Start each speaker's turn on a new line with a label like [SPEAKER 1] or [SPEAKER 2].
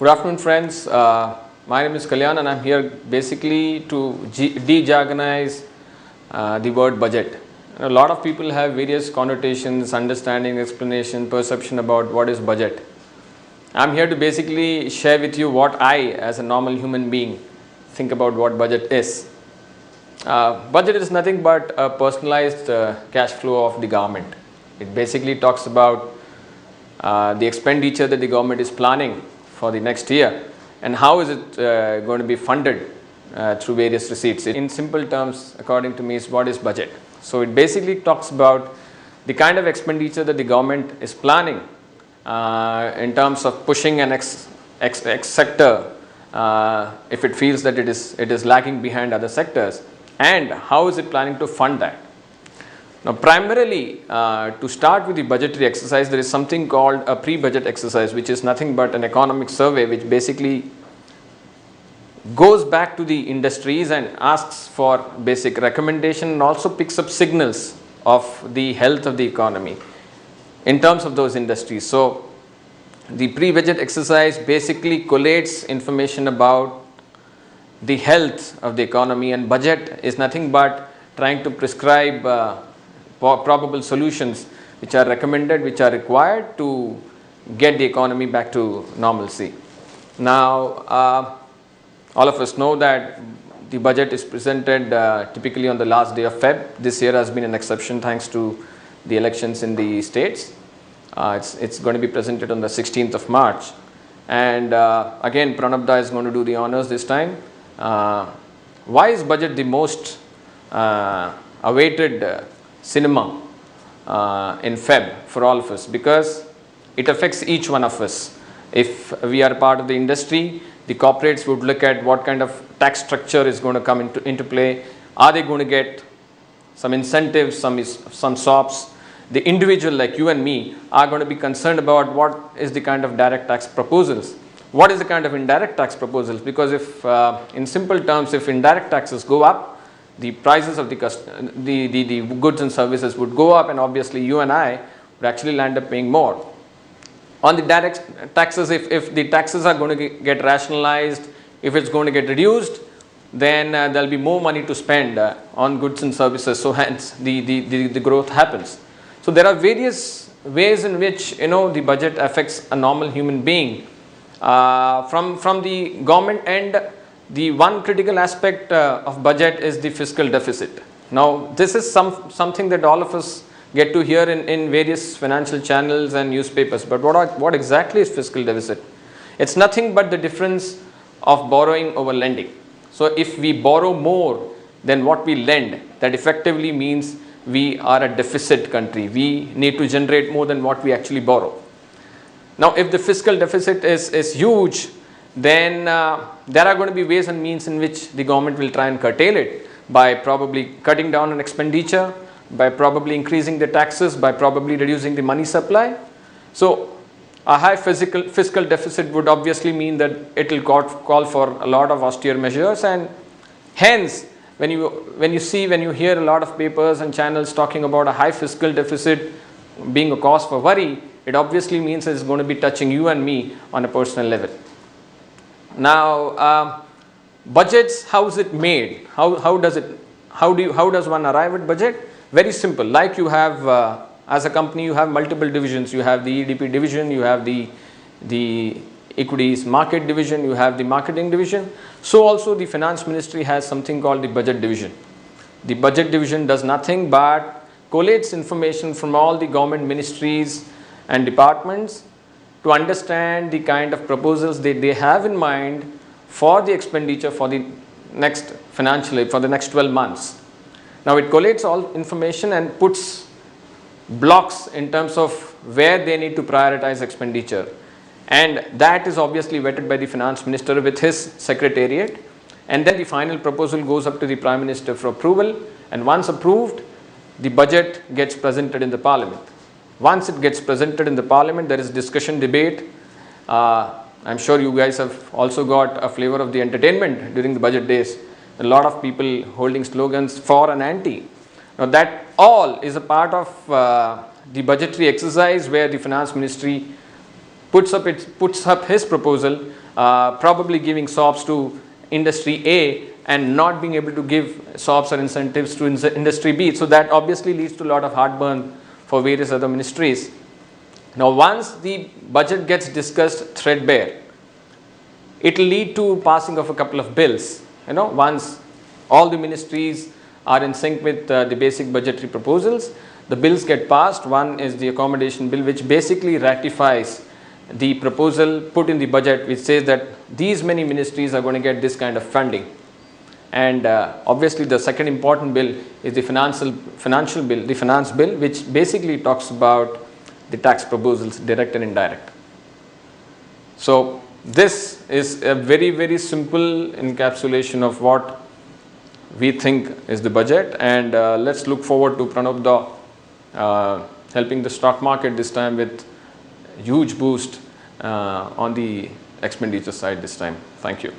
[SPEAKER 1] Good afternoon, friends. My name is Kalyan and I'm here basically to de-jargonize the word budget. A lot of people have various connotations, understanding, explanation, perception about what is budget. I'm here to basically share with you what I, as a normal human being, think about what budget is. Budget is nothing but a personalized cash flow of the government. It basically talks about the expenditure that the government is planning for the next year and how is it going to be funded through various receipts. In simple terms, according to me, is what is budget. So it basically talks about the kind of expenditure that the government is planning in terms of pushing an X sector if it feels that it is lagging behind other sectors, and how is it planning to fund that. Now, primarily to start with the budgetary exercise, there is something called a pre-budget exercise, which is nothing but an economic survey which basically goes back to the industries and asks for basic recommendation and also picks up signals of the health of the economy in terms of those industries. So the pre-budget exercise basically collates information about the health of the economy, and budget is nothing but trying to prescribe probable solutions which are recommended, which are required to get the economy back to normalcy. Now, all of us know that the budget is presented typically on the last day of Feb. This year has been an exception thanks to the elections in the states. It's going to be presented on the 16th of March. And again, Pranabda is going to do the honors this time. Why is budget the most awaited cinema in Feb for all of us? Because it affects each one of us. If we are part of the industry, the corporates would look at what kind of tax structure is going to come into play. Are they going to get some incentives, some SOPs? The individual like you and me are going to be concerned about what is the kind of direct tax proposals. What is the kind of indirect tax proposals? Because if, in simple terms, if indirect taxes go up, the prices of the goods and services would go up, and obviously you and I would actually land up paying more. On the direct taxes, if the taxes are going to get rationalized, if it's going to get reduced, then there'll be more money to spend on goods and services, so hence the growth happens. So there are various ways in which the budget affects a normal human being. From the government end, the one critical aspect of budget is the fiscal deficit. Now, this is something that all of us get to hear in various financial channels and newspapers. But what exactly is fiscal deficit? It's nothing but the difference of borrowing over lending. So if we borrow more than what we lend, that effectively means we are a deficit country. We need to generate more than what we actually borrow. Now, if the fiscal deficit is huge, then there are going to be ways and means in which the government will try and curtail it by probably cutting down on expenditure, by probably increasing the taxes, by probably reducing the money supply. So a high fiscal deficit would obviously mean that it will call for a lot of austere measures, and hence when you hear a lot of papers and channels talking about a high fiscal deficit being a cause for worry, it obviously means it's going to be touching you and me on a personal level. Now, budgets, how is it made? How does one arrive at budget? Very simple. Like you have, as a company, you have multiple divisions. You have the EDP division, you have the equities market division, you have the marketing division. So also the finance ministry has something called the budget division. The budget division does nothing but collates information from all the government ministries and departments to understand the kind of proposals they have in mind for the expenditure for the next financial year, for the next 12 months. Now, it collates all information and puts blocks in terms of where they need to prioritize expenditure. And that is obviously vetted by the finance minister with his secretariat. And then the final proposal goes up to the Prime Minister for approval. And once approved, the budget gets presented in the parliament. Once it gets presented in the parliament, there is discussion, debate. I'm sure you guys have also got a flavor of the entertainment during the budget days. A lot of people holding slogans for and anti. Now that all is a part of the budgetary exercise where the finance ministry puts up his proposal probably giving SOPs to industry A and not being able to give SOPs or incentives to industry B. So that obviously leads to a lot of heartburn for various other ministries. Now, once the budget gets discussed threadbare, it will lead to passing of a couple of bills. Once all the ministries are in sync with the basic budgetary proposals, the bills get passed. One is the accommodation bill, which basically ratifies the proposal put in the budget, which says that these many ministries are going to get this kind of funding. And obviously the second important bill is the financial bill, the finance bill, which basically talks about the tax proposals, direct and indirect. So this is a very, very simple encapsulation of what we think is the budget, and let's look forward to Pranab helping the stock market this time with huge boost on the expenditure side this time. Thank you.